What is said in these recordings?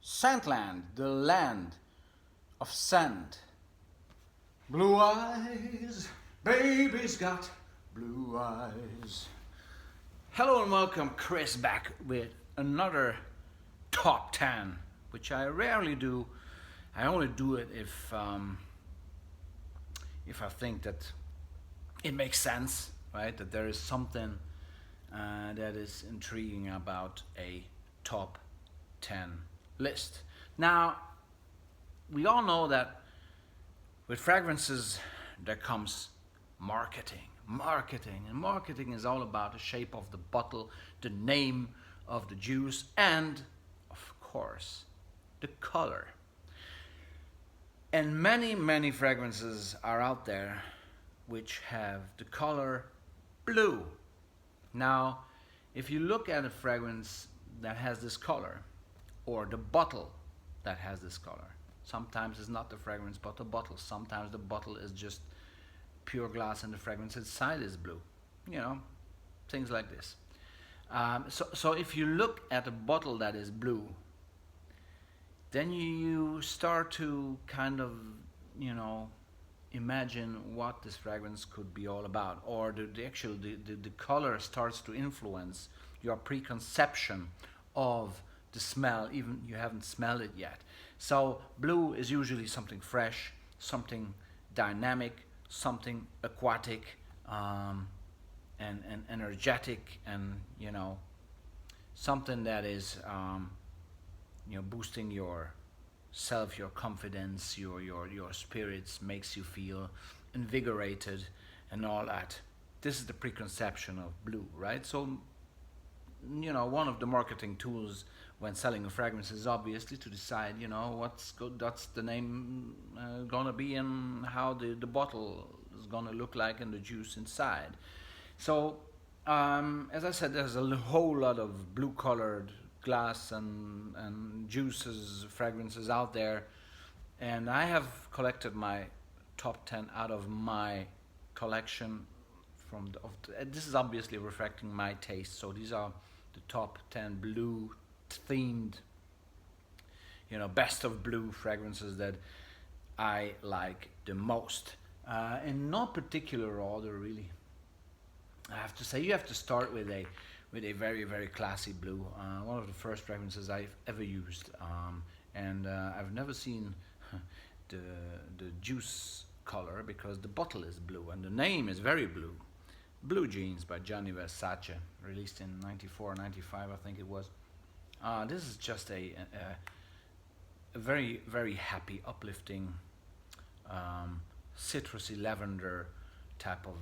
Sandland, the land of sand. Blue eyes, baby's got blue eyes. Hello and welcome, Chris, back with another top 10, which I rarely do. I only do it if I think that it makes sense, right? That there is something that is intriguing about a top 10 list. Now, we all know that with fragrances there comes marketing. And marketing is all about the shape of the bottle, the name of the juice, and of course, the color. And many fragrances are out there which have the color blue. Now, if you look at a fragrance that has this color, or the bottle that has this color, sometimes it's not the fragrance but the bottle. Sometimes the bottle is just pure glass and the fragrance inside is blue. You know, things like this. So if you look at a bottle that is blue, then you start to kind of, imagine what this fragrance could be all about, or the color starts to influence your preconception of the smell, even you haven't smelled it yet. So blue is usually something fresh, something dynamic, something aquatic, and energetic, and something that is boosting your self, your confidence, your spirits, makes you feel invigorated and all that. This is the preconception of blue, right? So one of the marketing tools when selling a fragrance is obviously to decide what's the name gonna be and how the bottle is gonna look like and the juice inside. So as I said, there's a whole lot of blue colored glass and juices, fragrances out there, and I have collected my top 10 out of my collection this is obviously reflecting my taste. So these are the top 10 blue themed, best of blue fragrances that I like the most, in no particular order really. I have to say, you have to start with a very classy blue. One of the first fragrances I've ever used, and I've never seen the juice color because the bottle is blue and the name is very blue. Blue Jeans by Versace, released in 94, 95, I think it was. This is just a very happy, uplifting, citrusy lavender type of.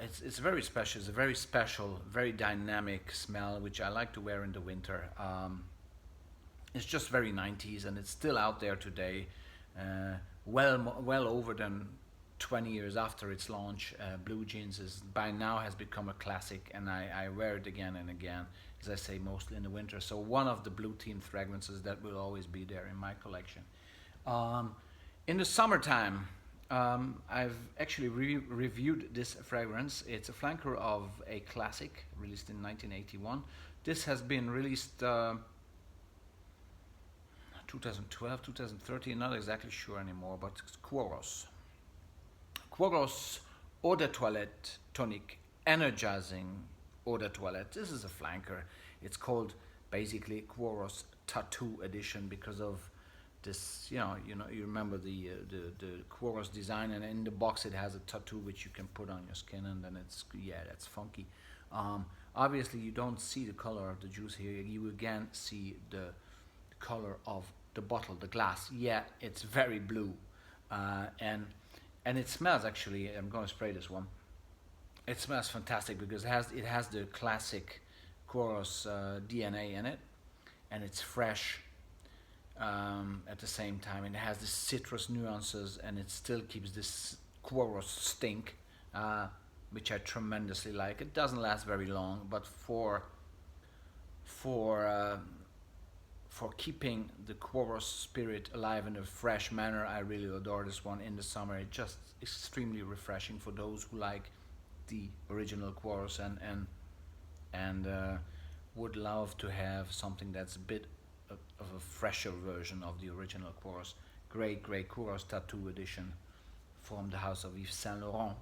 It's very special. It's a very special, very dynamic smell, which I like to wear in the winter. It's just very 90s, and it's still out there today. Well over than 20 years after its launch. Blue Jeans by now has become a classic, and I wear it again and again, as I say, mostly in the winter. So one of the blue themed fragrances that will always be there in my collection. In the summertime, I've actually reviewed this fragrance. It's a flanker of a classic released in 1981. This has been released 2012, 2013, not exactly sure anymore, but it's Quorus. Quorus Eau de Toilette Tonic Energizing Eau de Toilette. This is a flanker. It's called basically Quorus Tattoo Edition because of this, you remember the Quorus design, and in the box it has a tattoo which you can put on your skin, and then that's funky. Obviously you don't see the color of the juice here. You again see the color of the bottle, the glass. Yeah, it's very blue, and it smells, actually, I'm going to spray this one. It smells fantastic because it has the classic Quorus DNA in it, and it's fresh. At the same time, and it has the citrus nuances, and it still keeps this Quorus stink, which I tremendously like. It doesn't last very long, but for keeping the Quorus spirit alive in a fresh manner, I really adore this one in the summer. It's just extremely refreshing for those who like the original Quorus, and would love to have something that's a bit of a fresher version of the original Quorus. Great, great Quorus tattoo edition from the house of Yves Saint Laurent.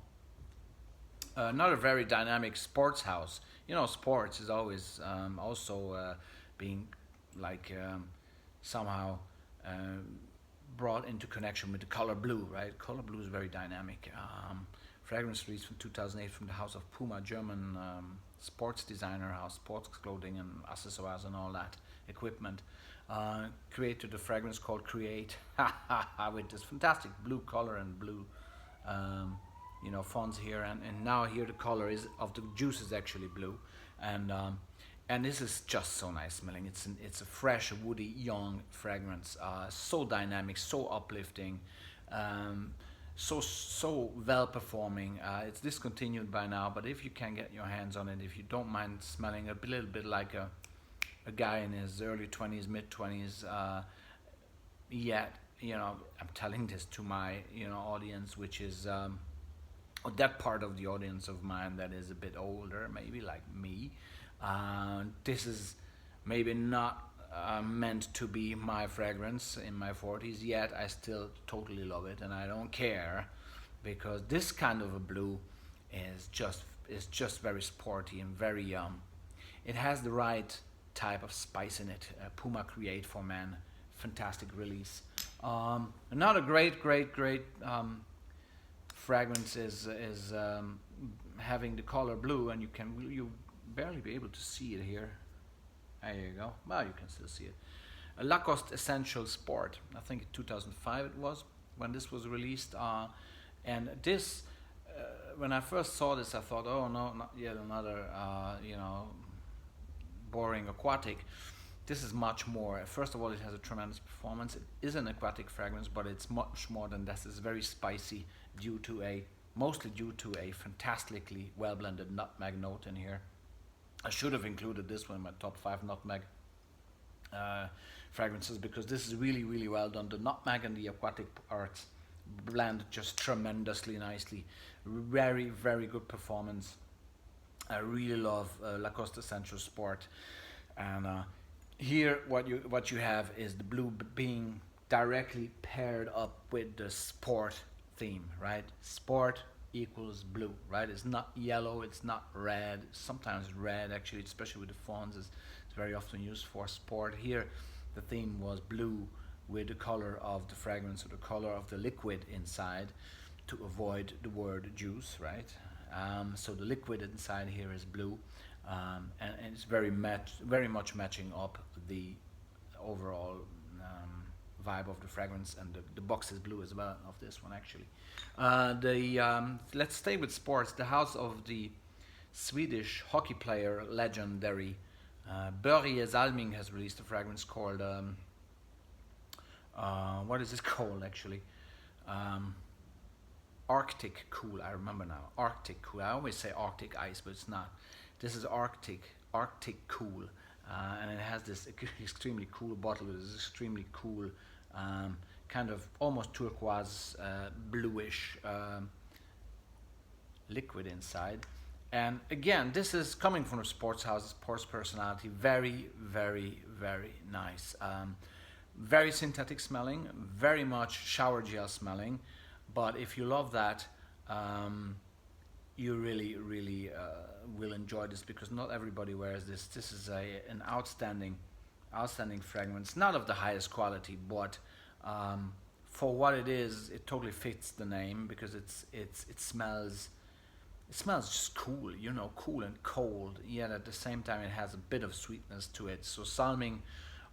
Another very dynamic sports house. You know, sports is always also being like somehow brought into connection with the color blue, right? Color blue is very dynamic. Fragrance release from 2008 from the house of Puma, German sports designer house, sports clothing and accessories and all that equipment. Created a fragrance called Create with this fantastic blue color and blue fonts here, and now here the color is of the juice is actually blue, and this is just so nice smelling. It's a fresh, woody, young fragrance, so dynamic, so uplifting, so well performing. It's discontinued by now, but if you can get your hands on it, if you don't mind smelling a little bit like a guy in his early 20s, mid 20s, yet I'm telling this to my audience, which is or that part of the audience of mine that is a bit older, maybe like me. This is maybe not meant to be my fragrance in my 40s, yet I still totally love it, and I don't care, because this kind of a blue is just very sporty and very it has the right type of spice in it. Puma Create for Men, fantastic release. Another great fragrance is having the color blue, and you barely be able to see it here. There you go. Well, you can still see it. A Lacoste Essential Sport. I think 2005 it was when this was released. And this, when I first saw this, I thought, oh no, not yet another, boring aquatic. This is much more. First of all, it has a tremendous performance. It is an aquatic fragrance, but it's much more than this. It's very spicy, mostly due to a fantastically well blended nutmeg note in here. I should have included this one in my top 5 nutmeg fragrances, because this is really well done. The nutmeg and the aquatic arts blend just tremendously nicely. Very good performance. I really love Lacoste Essential Sport, and here what you have is the blue being directly paired up with the sport theme, right? Sport equals blue, right? It's not yellow, it's not red. Sometimes red, actually, especially with the fonts, is very often used for sport. Here the theme was blue with the color of the fragrance, or the color of the liquid inside, to avoid the word juice, right? So the liquid inside here is blue, and it's very much matching up the overall vibe of the fragrance, and the box is blue as well of this one, actually. Let's stay with sports. The house of the Swedish hockey player legendary Börje Salming has released a fragrance called what is this called actually? Arctic Cool. I remember now. Arctic Cool. I always say Arctic Ice, but it's not. This is Arctic Cool, and it has this extremely cool bottle with this extremely cool kind of almost turquoise bluish liquid inside. And again, this is coming from a sports house, sports personality. Very nice. Very synthetic smelling, very much shower gel smelling. But if you love that, you really will enjoy this, because not everybody wears this. This is an outstanding fragrance, not of the highest quality, but for what it is, it totally fits the name, because it smells just cool, cool and cold. Yet at the same time, it has a bit of sweetness to it. So Salming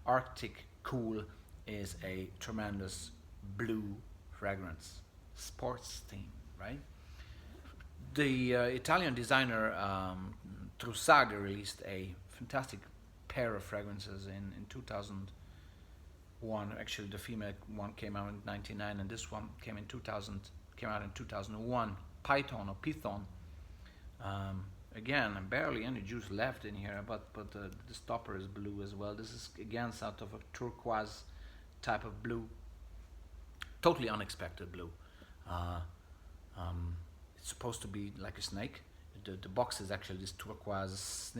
Arctic Cool is a tremendous blue fragrance, sports theme, right? The Italian designer Trussardi released a fantastic pair of fragrances in 2001. Actually, the female one came out in 1999, and this one came out in 2001. Python or Python. Again, barely any juice left in here, but the stopper is blue as well. This is again sort of a turquoise type of blue, totally unexpected blue. It's supposed to be like a snake. It the box is actually this turquoise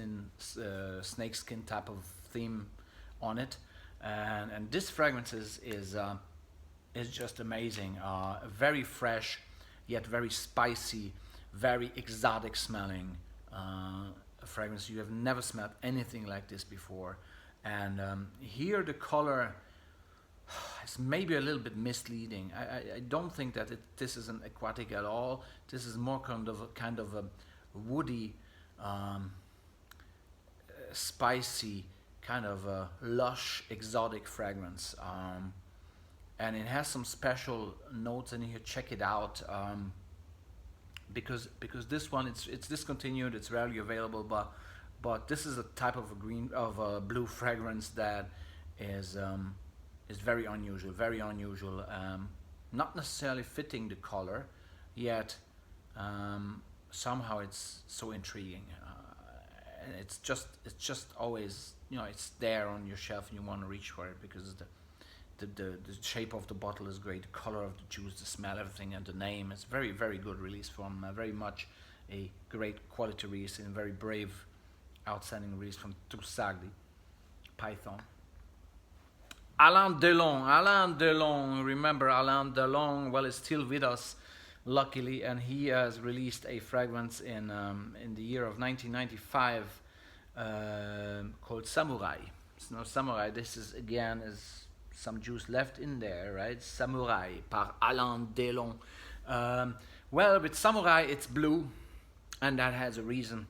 snakeskin type of theme on it, and this fragrance is just amazing. Very fresh, yet very spicy, very exotic smelling fragrance. You have never smelled anything like this before, and here the color is maybe a little bit misleading. I don't think that this is an aquatic at all. This is more kind of a woody, spicy, kind of a lush, exotic fragrance. And it has some special notes in here. Check it out, because this one it's discontinued. It's rarely available, but this is a type of a blue fragrance that is very unusual, very unusual. Not necessarily fitting the color, yet somehow it's so intriguing. And it's just always, you know, it's there on your shelf and you want to reach for it because the shape of the bottle is great, the color of the juice, the smell, everything, and the name. It's very, very good release from very much a great quality release and very brave, outstanding release from Trussardi, Python. Alain Delon, remember Alain Delon? Well, is still with us, luckily, and he has released a fragrance in the year of 1995 called Samurai. So now Samurai, this is again is some juice left in there, right? Samurai par Alain Delon. Well, with Samurai it's blue, and that has a reason,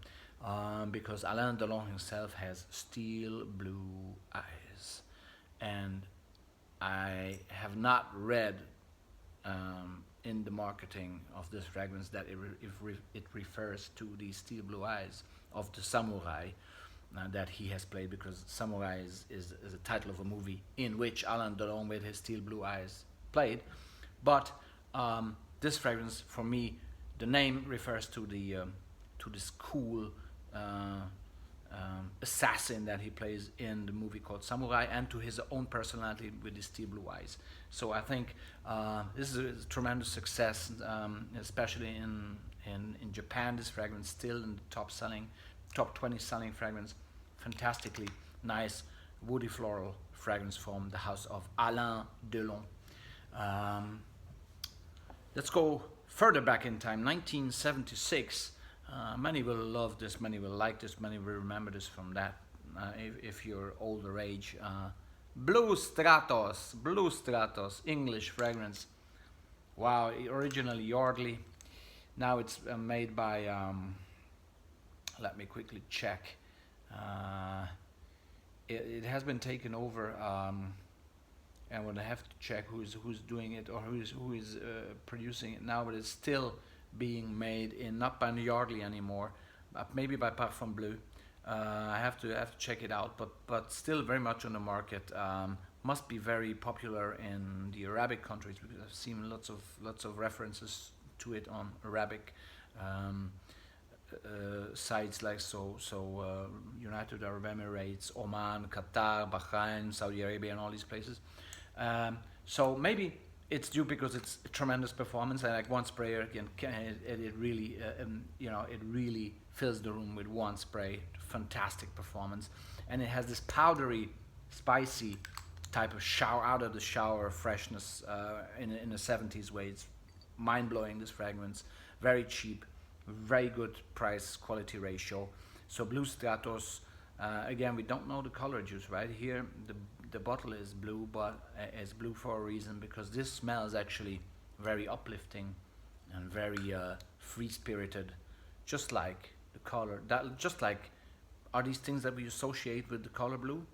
because Alain Delon himself has steel blue eyes. And I have not read in the marketing of this fragrance that it refers to the steel blue eyes of the samurai that he has played, because Samurai is a title of a movie in which Alain Delon with his steel blue eyes played. But this fragrance, for me, the name refers to this cool assassin that he plays in the movie called Samurai, and to his own personality with his steel blue eyes. So I think this is a tremendous success, especially in Japan. This fragrance still in the top 20 selling fragrance. Fantastically nice woody floral fragrance from the house of Alain Delon. Let's go further back in time, 1976. Many will love this, many will like this, many will remember this from that, if you're older age. Blue Stratos, English fragrance. Wow, originally Yardley. Now it's made by, let me quickly check. It has been taken over, and we'll have to check who's doing it or who is producing it now, but it's still being made not by Yardley anymore, maybe by Parfum Bleu. I have to check it out, but still very much on the market. Must be very popular in the Arabic countries, because I've seen lots of references to it on Arabic sites, like United Arab Emirates, Oman, Qatar, Bahrain, Saudi Arabia, and all these places. So maybe it's due because it's a tremendous performance. I like one sprayer again. It really, it really fills the room with one spray. Fantastic performance, and it has this powdery, spicy type of out of the shower freshness in a 70s way. It's mind blowing. This fragrance, very cheap, very good price quality ratio. So Blue Stratos. Again, we don't know the color juice right here. The bottle is blue, but it's blue for a reason, because this smells actually very uplifting and very free-spirited, just like the color. Are these things that we associate with the color blue?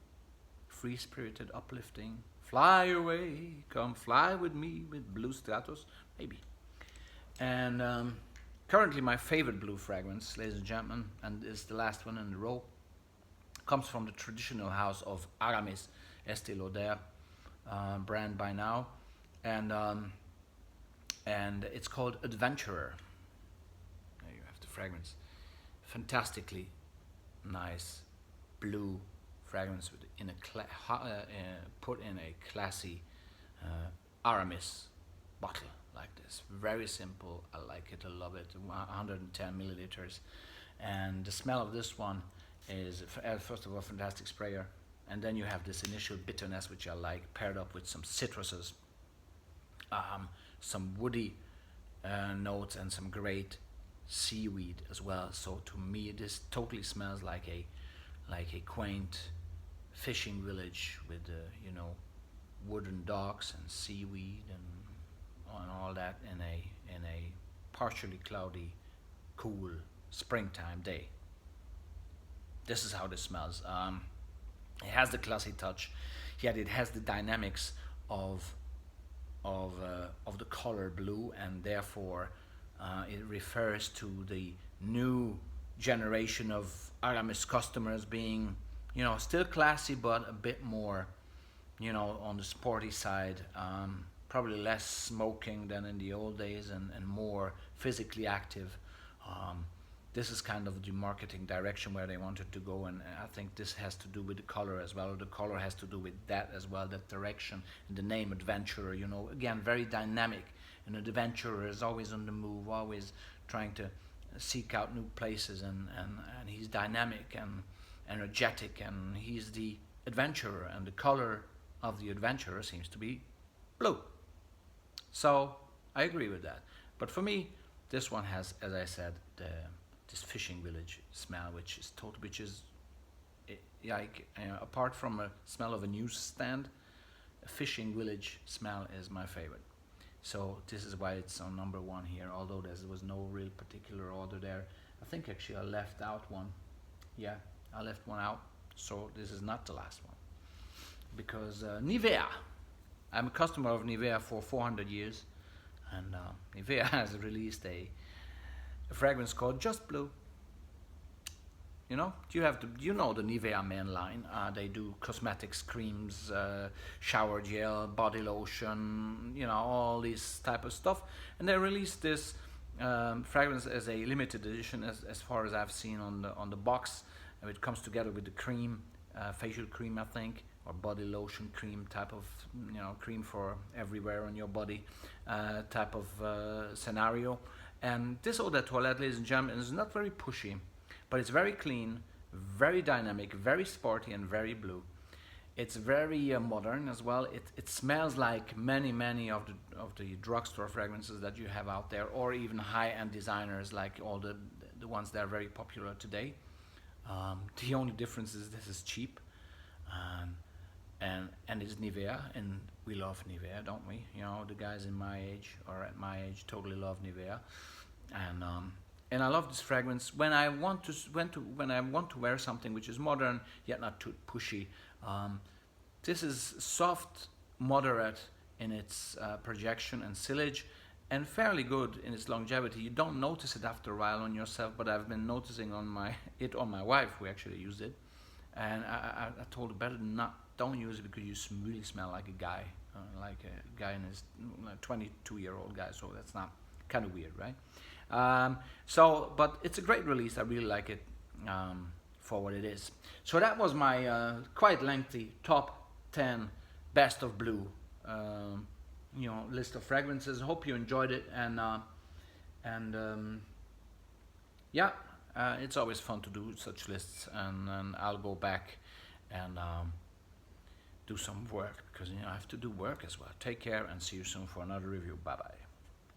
Free-spirited, uplifting. Fly away, come fly with me with Blue Stratos, maybe. And currently my favorite blue fragrance, ladies and gentlemen, and is the last one in the row, comes from the traditional house of Aramis Estée Lauder brand by now, and it's called Adventurer. There you have the fragrance. Fantastically nice blue fragrance put in a classy Aramis bottle like this. Very simple. I like it. I love it. 110 milliliters, and the smell of this one is first of all fantastic sprayer, and then you have this initial bitterness which I like, paired up with some citruses, some woody notes, and some great seaweed as well. So to me, this totally smells like a quaint fishing village with wooden docks and seaweed and all that in a partially cloudy, cool springtime day. This is how this smells. It has the classy touch, yet it has the dynamics of the color blue, and therefore it refers to the new generation of Aramis customers being, still classy but a bit more, on the sporty side. Probably less smoking than in the old days, and more physically active. This is kind of the marketing direction where they wanted to go, and I think this has to do with the color as well. The color has to do with that as well, that direction, and the name Adventurer, again, very dynamic. And an adventurer is always on the move, always trying to seek out new places, and he's dynamic and energetic, and he's the adventurer, and the color of the adventurer seems to be blue. So I agree with that. But for me, this one has, as I said, this fishing village smell, which is like, apart from a smell of a newsstand, a fishing village smell is my favorite. So this is why it's on number 1 here, although there was no real particular order there. I think actually I left out one. Yeah, I left one out. So this is not the last one. Because Nivea, I'm a customer of Nivea for 400 years. And Nivea has released a fragrance called Just Blue. You know the Nivea men line. They do cosmetics, creams, shower gel, body lotion, all this type of stuff. And they released this fragrance as a limited edition, as far as I've seen on the box. It comes together with the cream, facial cream, I think, or body lotion cream type of, cream for everywhere on your body type of scenario. And this eau de toilette, ladies and gentlemen, is not very pushy, but it's very clean, very dynamic, very sporty, and very blue. It's very modern as well. It smells like many of the drugstore fragrances that you have out there, or even high-end designers like all the ones that are very popular today. The only difference is this is cheap, and it's Nivea, and we love Nivea, don't we? The guys in my age, or at my age, totally love Nivea, and I love this fragrance when I want to wear something which is modern yet not too pushy. This is soft, moderate in its projection and sillage, and fairly good in its longevity. You don't notice it after a while on yourself, but I've been noticing on my wife, who actually used it, and I told her don't use it because you really smell like a guy in his 22-year-old guy. So that's not kind of weird, right? But it's a great release. I really like it for what it is. So that was my quite lengthy top 10 best of blue list of fragrances. Hope you enjoyed it, and it's always fun to do such lists, and I'll go back and do some work, because I have to do work as well. Take care, and see you soon for another review. Bye bye.